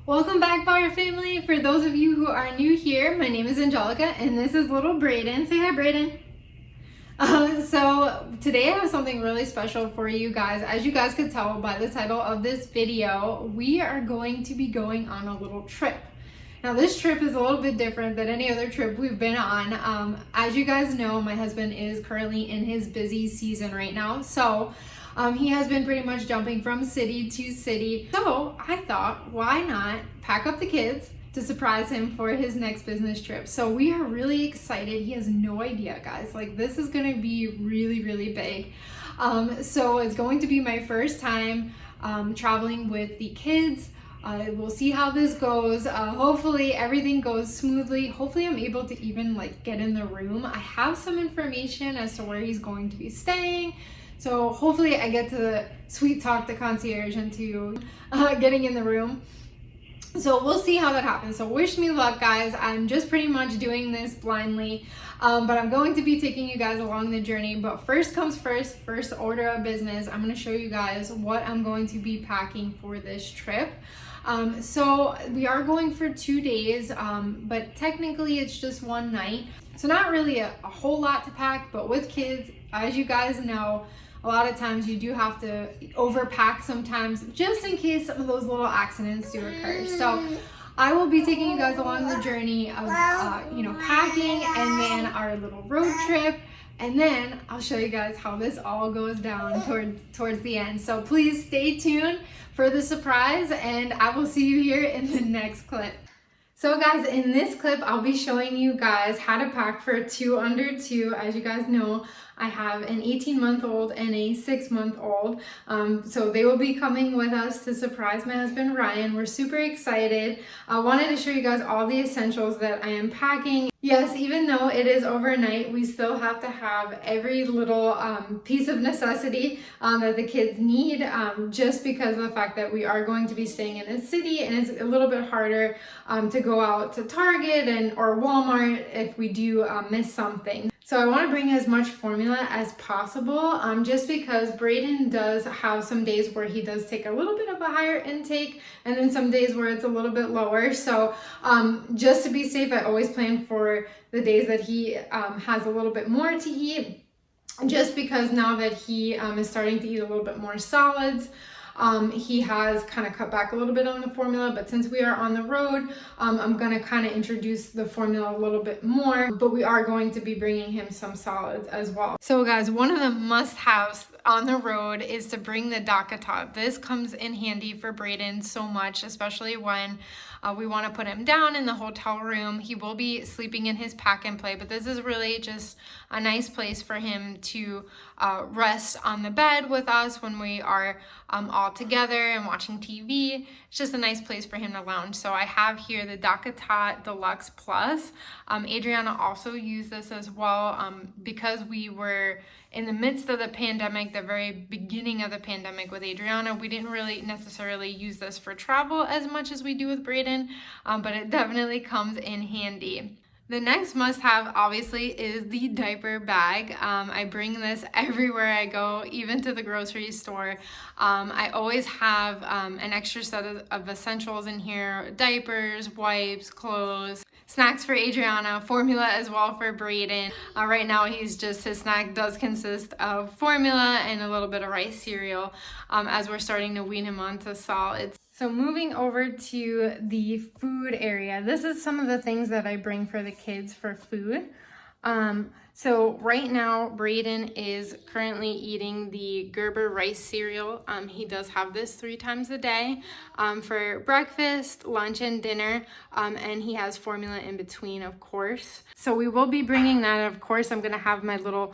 Welcome back, Bar Family. For those of you who are new here, my name is Angelica and this is little Brayden. Say hi, Brayden. So today I have something really special for you guys. As you guys could tell by the title of this video, we are going to be going on a little trip. Now this trip is a little bit different than any other trip we've been on. As you guys know, my husband is currently in his busy season right now. So he has been pretty much jumping from city to city. So I thought, why not pack up the kids to surprise him for his next business trip. So we are really excited. He has no idea, guys. Like, this is gonna be really, really big. So it's going to be my first time traveling with the kids. We'll see how this goes. Hopefully everything goes smoothly. Hopefully I'm able to even like get in the room. I have some information as to where he's going to be staying. So hopefully I get to sweet talk the concierge into getting in the room. So we'll see how that happens. So wish me luck, guys. I'm just pretty much doing this blindly, but I'm going to be taking you guys along the journey. But first comes first, first order of business, I'm going to show you guys what I'm going to be packing for this trip. So we are going for 2 days, but technically it's just one night. So not really a whole lot to pack, but with kids, as you guys know, a lot of times you do have to overpack sometimes just in case some of those little accidents do occur. So I will be taking you guys along the journey of, packing and then our little road trip. And then I'll show you guys how this all goes down towards the end. So please stay tuned for the surprise and I will see you here in the next clip. So guys, in this clip, I'll be showing you guys how to pack for 2 under 2. As you guys know, I have an 18-month-old and a 6-month-old. So they will be coming with us to surprise my husband, Ryan. We're super excited. I wanted to show you guys all the essentials that I am packing. Yes, even though it is overnight, we still have to have every little piece of necessity that the kids need, just because of the fact that we are going to be staying in a city and it's a little bit harder to go out to Target or Walmart if we do miss something. So I want to bring as much formula as possible, just because Brayden does have some days where he does take a little bit of a higher intake and then some days where it's a little bit lower. So just to be safe, I always plan for the days that he has a little bit more to eat, just because now that he is starting to eat a little bit more solids, he has kind of cut back a little bit on the formula, but since we are on the road, I'm going to kind of introduce the formula a little bit more, but we are going to be bringing him some solids as well. So guys, one of the must-haves on the road is to bring the DACA tot. This comes in handy for Brayden so much, especially when we want to put him down in the hotel room. He will be sleeping in his pack and play, but this is really just a nice place for him to rest on the bed with us when we are all together and watching TV. It's just a nice place for him to lounge. So I have here the DACA tot Deluxe Plus. Adrianna also used this as well, because we were in the midst of the pandemic, the very beginning of the pandemic with Adrianna. We didn't really necessarily use this for travel as much as we do with Brayden, but it definitely comes in handy. The next must-have, obviously, is the diaper bag. I bring this everywhere I go, even to the grocery store. I always have an extra set of essentials in here: diapers, wipes, clothes, snacks for Adrianna, formula as well for Brayden. Right now, his snack does consist of formula and a little bit of rice cereal, as we're starting to wean him onto solids. So moving over to the food area, this is some of the things that I bring for the kids for food. So right now, Brayden is currently eating the Gerber rice cereal. He does have this 3 times a day for breakfast, lunch, and dinner. And he has formula in between, of course. So we will be bringing that. Of course, I'm gonna have my little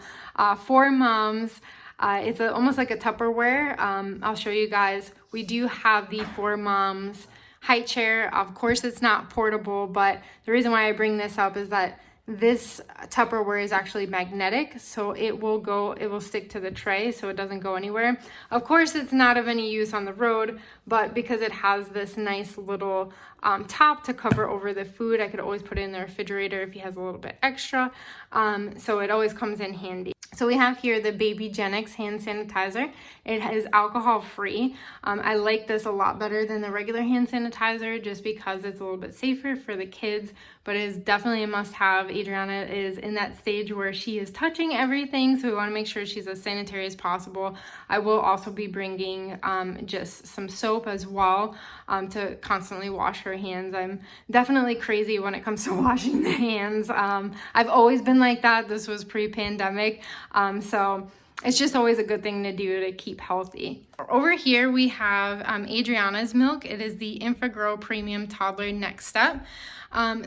4 moms. It's almost like a Tupperware. I'll show you guys. We do have the 4 moms height chair. Of course, it's not portable, but the reason why I bring this up is that this Tupperware is actually magnetic, so it will stick to the tray, so it doesn't go anywhere. Of course, it's not of any use on the road, but because it has this nice little top to cover over the food, I could always put it in the refrigerator if he has a little bit extra. So it always comes in handy. So we have here the Baby Genix hand sanitizer. It is alcohol free. I like this a lot better than the regular hand sanitizer just because it's a little bit safer for the kids, but it is definitely a must have. Adrianna is in that stage where she is touching everything, so we want to make sure she's as sanitary as possible. I will also be bringing just some soap as well to constantly wash her hands. I'm definitely crazy when it comes to washing the hands. I've always been like that. This was pre-pandemic. So it's just always a good thing to do to keep healthy. Over here we have Adrianna's milk. It is the Infagrow Premium Toddler Next Step.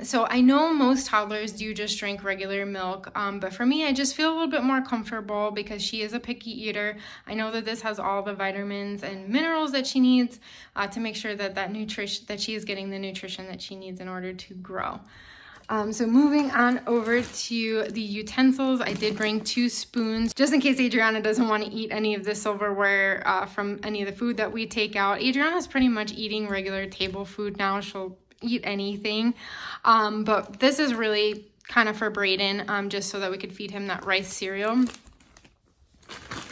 So I know most toddlers do just drink regular milk, but for me, I just feel a little bit more comfortable because she is a picky eater. I know that this has all the vitamins and minerals that she needs to make sure that that she is getting the nutrition that she needs in order to grow. So moving on over to the utensils, I did bring 2 spoons just in case Adrianna doesn't want to eat any of the silverware from any of the food that we take out. Adrianna's pretty much eating regular table food now. She'll eat anything, but this is really kind of for Brayden, just so that we could feed him that rice cereal.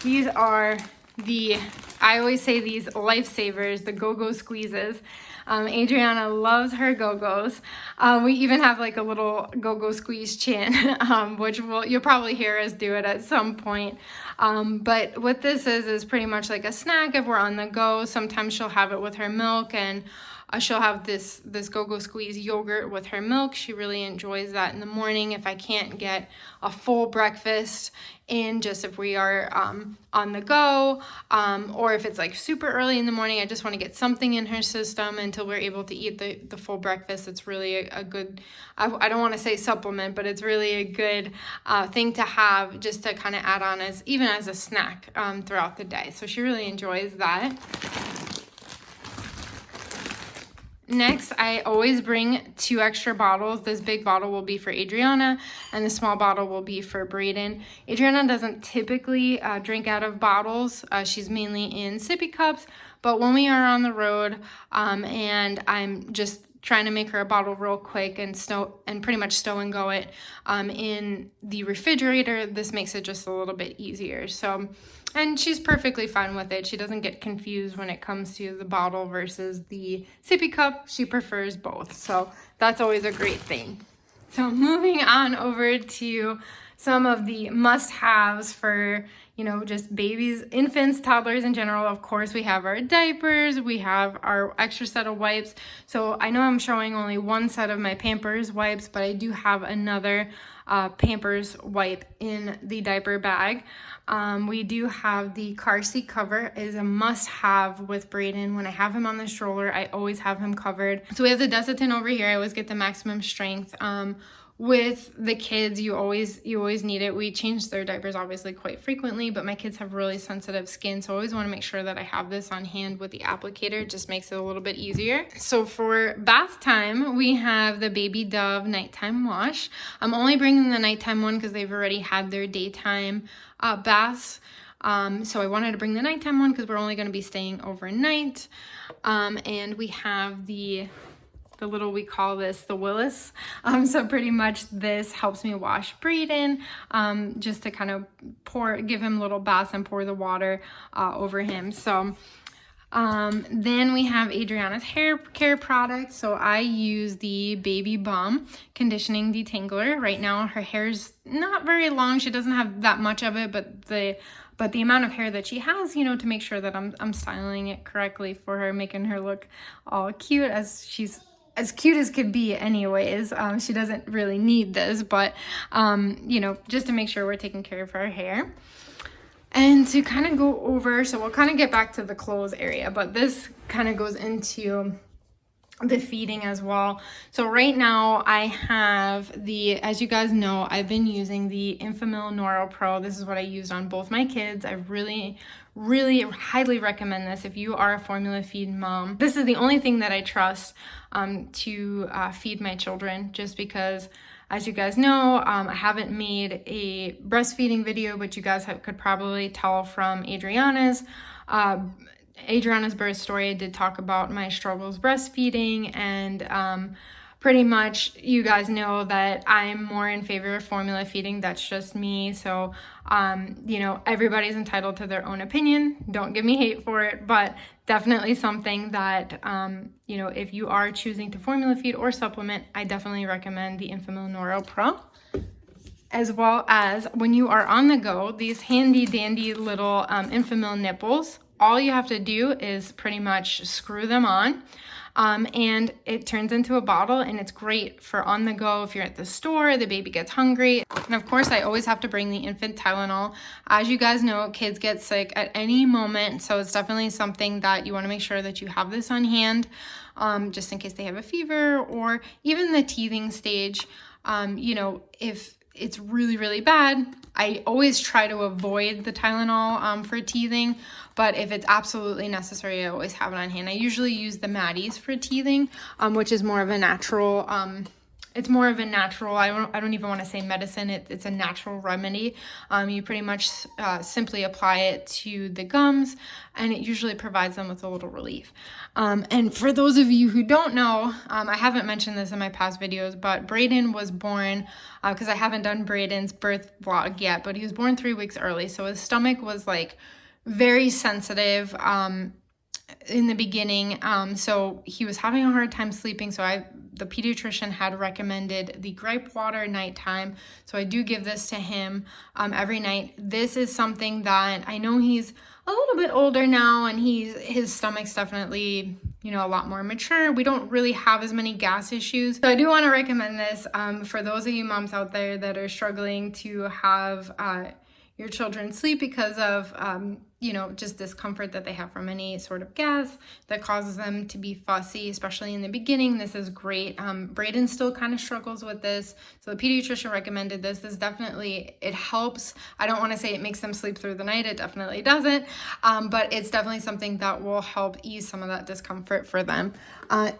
These are I always say these lifesavers, the Go-Go Squeezes. Adrianna loves her Go-Go's. We even have like a little Go-Go Squeeze chin, which you'll probably hear us do it at some point. But what this is pretty much like a snack if we're on the go. Sometimes she'll have it with her milk, and she'll have this Go-Go Squeeze yogurt with her milk. She really enjoys that in the morning if I can't get a full breakfast in, just if we are on the go, or if it's like super early in the morning, I just want to get something in her system until we're able to eat the full breakfast. It's really a good, I don't want to say supplement, but it's really a good thing to have just to kind of add on even as a snack throughout the day. So she really enjoys that. Next, I always bring 2 extra bottles. This big bottle will be for Adrianna, and the small bottle will be for Brayden. Adrianna doesn't typically drink out of bottles. She's mainly in sippy cups, but when we are on the road and I'm just trying to make her a bottle real quick and pretty much stow and go it in the refrigerator, this makes it just a little bit easier. So, and she's perfectly fine with it. She doesn't get confused when it comes to the bottle versus the sippy cup. She prefers both. So that's always a great thing. So moving on over to some of the must-haves for, just babies, infants, toddlers in general. Of course, we have our diapers, we have our extra set of wipes. So I know I'm showing only 1 set of my Pampers wipes, but I do have another Pampers wipe in the diaper bag. We do have the car seat cover. It is a must-have with Brayden. When I have him on the stroller, I always have him covered. So we have the Desitin over here. I always get the maximum strength. With the kids, you always need it. We change their diapers obviously quite frequently, but my kids have really sensitive skin, so I always want to make sure that I have this on hand with the applicator. It just makes it a little bit easier. So for bath time, we have the Baby Dove nighttime wash. I'm only bringing the nighttime one because they've already had their daytime baths. So I wanted to bring the nighttime one because we're only going to be staying overnight. And we have the little, we call this the Willis. So pretty much this helps me wash Brayden, just to kind of give him little baths and pour the water over him. So then we have Adrianna's hair care product. So I use the Baby Balm Conditioning Detangler. Right now her hair's not very long. She doesn't have that much of it, but the amount of hair that she has, to make sure that I'm styling it correctly for her, making her look all cute, as she's as cute as could be anyways. She doesn't really need this, but just to make sure we're taking care of her hair. And to kind of go over, so we'll kind of get back to the clothes area, but this kind of goes into the feeding as well. So right now I have as you guys know, I've been using the Enfamil Noro Pro. This is what I used on both my kids. I really highly recommend this if you are a formula feed mom. This is the only thing that I trust to feed my children, just because, as you guys know, I haven't made a breastfeeding video, but you guys could probably tell from Adrianna's birth story. I did talk about my struggles breastfeeding, and pretty much you guys know that I'm more in favor of formula feeding. That's just me. So, you know, everybody's entitled to their own opinion. Don't give me hate for it, but definitely something that, you know, if you are choosing to formula feed or supplement, I definitely recommend the Enfamil Neuro Pro. As well as when you are on the go, these handy dandy little Enfamil nipples, all you have to do is pretty much screw them on. And it turns into a bottle, and it's great for on the go if you're at the store, the baby gets hungry. And of course, I always have to bring the infant Tylenol. As you guys know, kids get sick at any moment, so it's definitely something that you want to make sure that you have this on hand, just in case they have a fever or even the teething stage. You know, if it's really, really bad, I always try to avoid the Tylenol for teething, but if it's absolutely necessary, I always have it on hand. I usually use the Maddie's for teething, which is more of a natural, it's more of a natural, I don't even want to say medicine, it's a natural remedy. You pretty much simply apply it to the gums, and it usually provides them with a little relief. And for those of you who don't know, I haven't mentioned this in my past videos, but Brayden was born, because I haven't done Brayden's birth vlog yet, but he was born 3 weeks early, so his stomach was like very sensitive in the beginning, so he was having a hard time sleeping, so the pediatrician had recommended the gripe water nighttime, so I do give this to him every night. This is something that I know he's a little bit older now, and his stomach's definitely, you know, a lot more mature. We don't really have as many gas issues, so I do want to recommend this for those of you moms out there that are struggling to have your children sleep because of you know, just discomfort that they have from any sort of gas that causes them to be fussy, especially in the beginning. This is great. Brayden still kind of struggles with this, so the pediatrician recommended this. This definitely, it helps. I don't want to say it makes them sleep through the night. It definitely doesn't, but it's definitely something that will help ease some of that discomfort for them.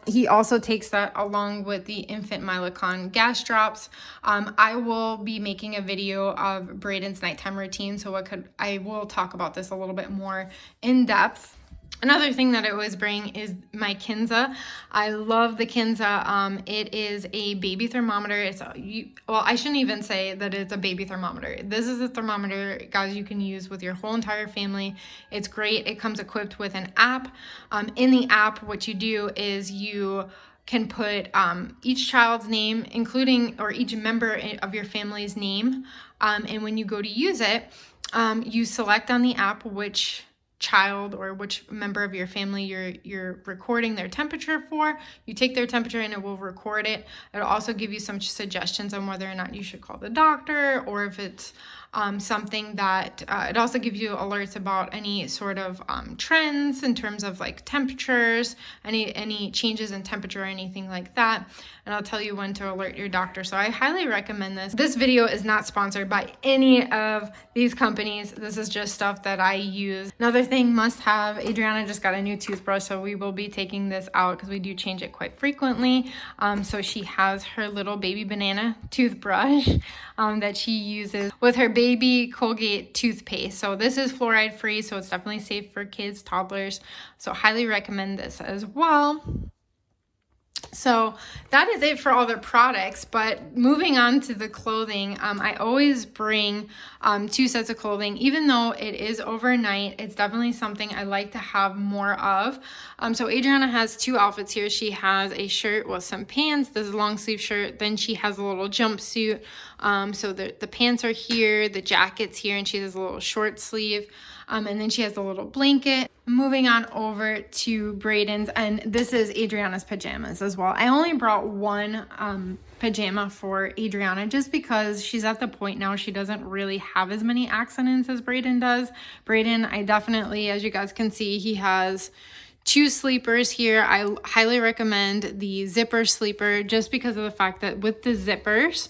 He also takes that along with the infant Mylicon gas drops. I will be making a video of Brayden's nighttime routine, so I will talk about this a little bit more in depth. Another thing that I always bring is my Kinza. I love the Kinza. It is a baby thermometer. Well, I shouldn't even say that it's a baby thermometer. This is a thermometer, guys, you can use with your whole entire family. It's great. It comes equipped with an app. In the app, what you do is you can put each child's name, or each member of your family's name. And when you go to use it, you select on the app which child or which member of your family you're recording their temperature for. You take their temperature and it will record it. It'll also give you some suggestions on whether or not you should call the doctor, or if it's something that it also gives you alerts about any sort of trends in terms of like temperatures, any changes in temperature or anything like that, and I'll tell you when to alert your doctor. So I highly recommend this. This video is not sponsored by any of these companies. This is just stuff that I use. Another thing, must have, Adrianna just got a new toothbrush, so we will be taking this out because we do change it quite frequently. So she has her little baby banana toothbrush that she uses with her baby Colgate toothpaste. So this is fluoride free, so it's definitely safe for kids, toddlers. So highly recommend this as well. So that is it for all the products, but moving on to the clothing, I always bring 2 sets of clothing. Even though it is overnight, it's definitely something I like to have more of. So Adrianna has 2 outfits here. She has a shirt with some pants. This is a long sleeve shirt. Then she has a little jumpsuit. So the pants are here, the jacket's here, and she has a little short sleeve. And then she has a little blanket. Moving on over to Brayden's, and this is Adrianna's pajamas as well. I only brought one pajama for Adrianna just because she's at the point now she doesn't really have as many accidents as Brayden does. Brayden, I definitely, as you guys can see, he has 2 sleepers here. I highly recommend the zipper sleeper just because of the fact that with the zippers,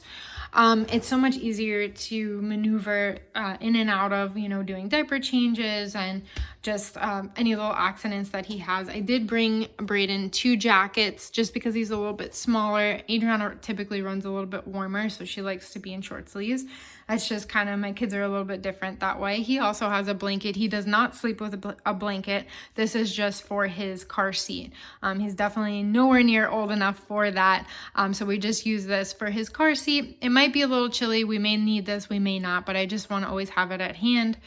it's so much easier to maneuver in and out of, you know, doing diaper changes and just any little accidents that he has. I did bring Brayden 2 jackets just because he's a little bit smaller. Adrianna typically runs a little bit warmer, so she likes to be in short sleeves. That's just kind of, my kids are a little bit different that way. He also has a blanket. He does not sleep with a blanket. This is just for his car seat. He's definitely nowhere near old enough for that. So we just use this for his car seat. It might be a little chilly. We may need this, we may not, but I just want to always have it at hand.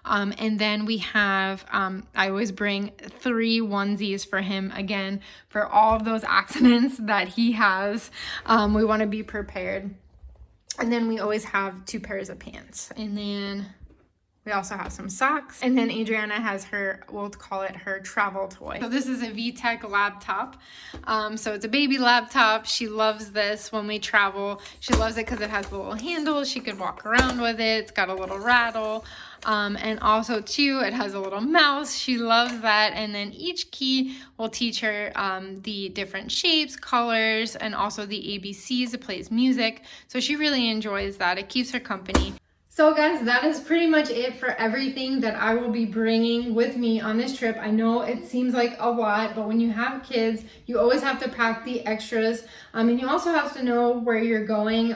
And then we have, I always bring 3 onesies for him, again, for all of those accidents that he has. We want to be prepared. And then we always have 2 pairs of pants. And then we also have some socks. And then Adrianna has her, we'll call it her travel toy. So this is a VTech laptop. So it's a baby laptop. She loves this when we travel. She loves it because it has a little handle. She could walk around with it. It's got a little rattle. And also too, it has a little mouse. She loves that. And then each key will teach her the different shapes, colors, and also the ABCs. It plays music. So she really enjoys that. It keeps her company. So guys, that is pretty much it for everything that I will be bringing with me on this trip. I know it seems like a lot, but when you have kids, you always have to pack the extras. And you also have to know where you're going.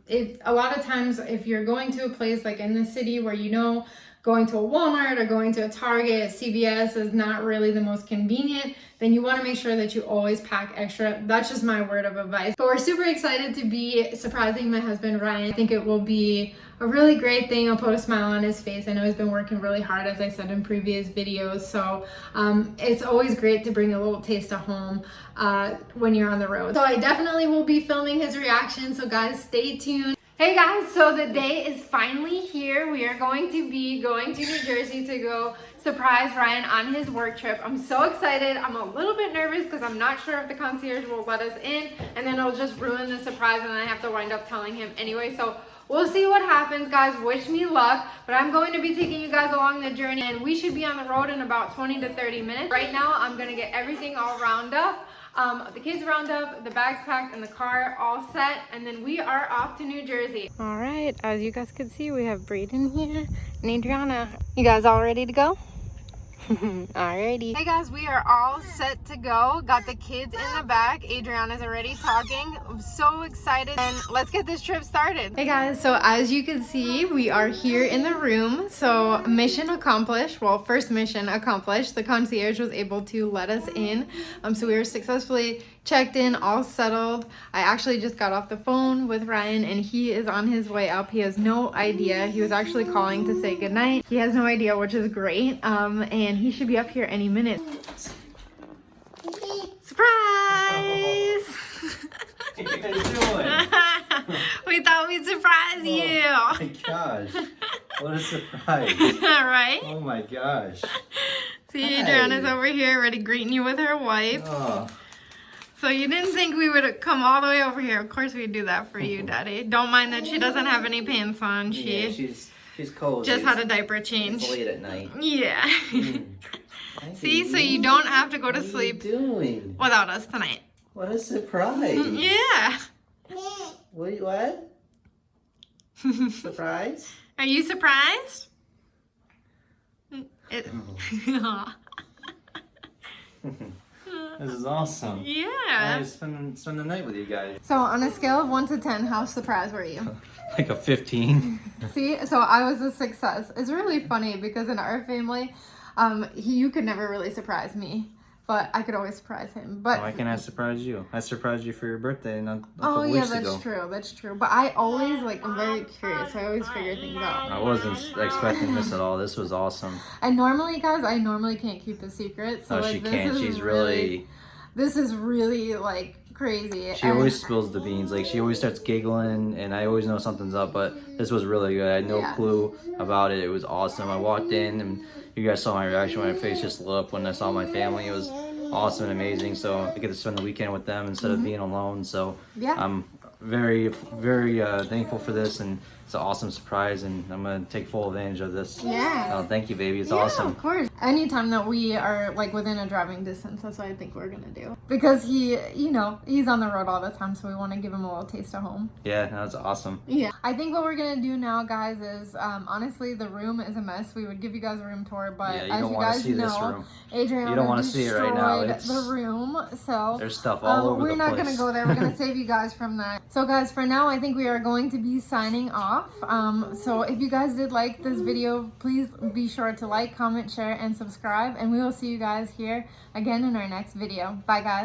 If a lot of times, if you're going to a place like in the city where you know going to a Walmart or going to a Target, CVS is not really the most convenient, then you want to make sure that you always pack extra. That's just my word of advice. But we're super excited to be surprising my husband, Ryan. I think it will be a really great thing. I'll put a smile on his face. I know he's been working really hard, as I said in previous videos. So it's always great to bring a little taste of home when you're on the road. So I definitely will be filming his reaction. So guys, stay tuned. Hey guys, so the day is finally here. We are going to be going to New Jersey to go surprise Ryan on his work trip. I'm so excited. I'm a little bit nervous because I'm not sure if the concierge will let us in, and then it'll just ruin the surprise and I have to wind up telling him anyway. So we'll see what happens, guys. Wish me luck, but I'm going to be taking you guys along the journey, and we should be on the road in about 20 to 30 minutes. Right now, I'm gonna get everything all round up. The kids round up, the bags packed, and the car all set, and then we are off to New Jersey. All right, as you guys can see, we have Brayden here and Adrianna. You guys all ready to go? Alrighty. Hey guys, we are all set to go. Got the kids in the back. Adriana's already talking. I'm so excited, and let's get this trip started. Hey guys, so as you can see, we are here in the room. So mission accomplished. Well, first mission accomplished. The concierge was able to let us in. So we were successfully checked in, all settled. I actually just got off the phone with Ryan, and he is on his way up. He has no idea. He was actually calling to say goodnight. He has no idea, which is great. And he should be up here any minute. Surprise! What are you doing? We thought we'd surprise you. Oh my gosh. What a surprise. Right? Oh my gosh. See, Hi. Adriana's over here already greeting you with her wife. Oh. So you didn't think we would come all the way over here. Of course we'd do that for you, Daddy. Don't mind that she doesn't have any pants on. Yeah, she's cold. Just had a diaper change. It's late at night. Yeah. See, so you don't have to go to sleep What are you doing? without us tonight. What a surprise. Yeah. What? Surprise? Are you surprised? This is awesome. Yeah. I spend the night with you guys. So on a scale of 1 to 10, how surprised were you? Like a 15. See, so I was a success. It's really funny because in our family, you could never really surprise me, but I could always surprise him. But Why can't I surprise you? I surprised you for your birthday a couple oh yeah, weeks that's ago. true. That's true. But I always I'm very curious. I always figure things out. I wasn't expecting this at all. This was awesome. And normally, guys, I normally can't keep a secret. So Oh, she this can't. is She's really. This is really crazy. She always spills the beans. Like, she always starts giggling, and I always know something's up. But this was really good. I had no clue about it. It was awesome. I walked in, and you guys saw my reaction. My face just lit up when I saw my family. It was awesome and amazing. So I get to spend the weekend with them instead of being alone. So I'm very, very thankful for this, and it's an awesome surprise, and I'm gonna take full advantage of this. Yeah. Thank you, baby. It's awesome. Of course. Anytime that we are within a driving distance, that's what I think we're gonna do. Because he, he's on the road all the time, so we want to give him a little taste of home. Yeah, that's awesome. Yeah. I think what we're gonna do now, guys, is honestly the room is a mess. We would give you guys a room tour, but Yeah, you as don't you want to guys see this know, room. Adrianna You don't want to see it right now. destroyed the room. So There's stuff all over the place. We're not gonna go there. We're gonna save you guys from that. So guys, for now, I think we are going to be signing off. off. So if you guys did like this video, please be sure to like, comment, share, and subscribe. And we will see you guys here again in our next video. Bye, guys.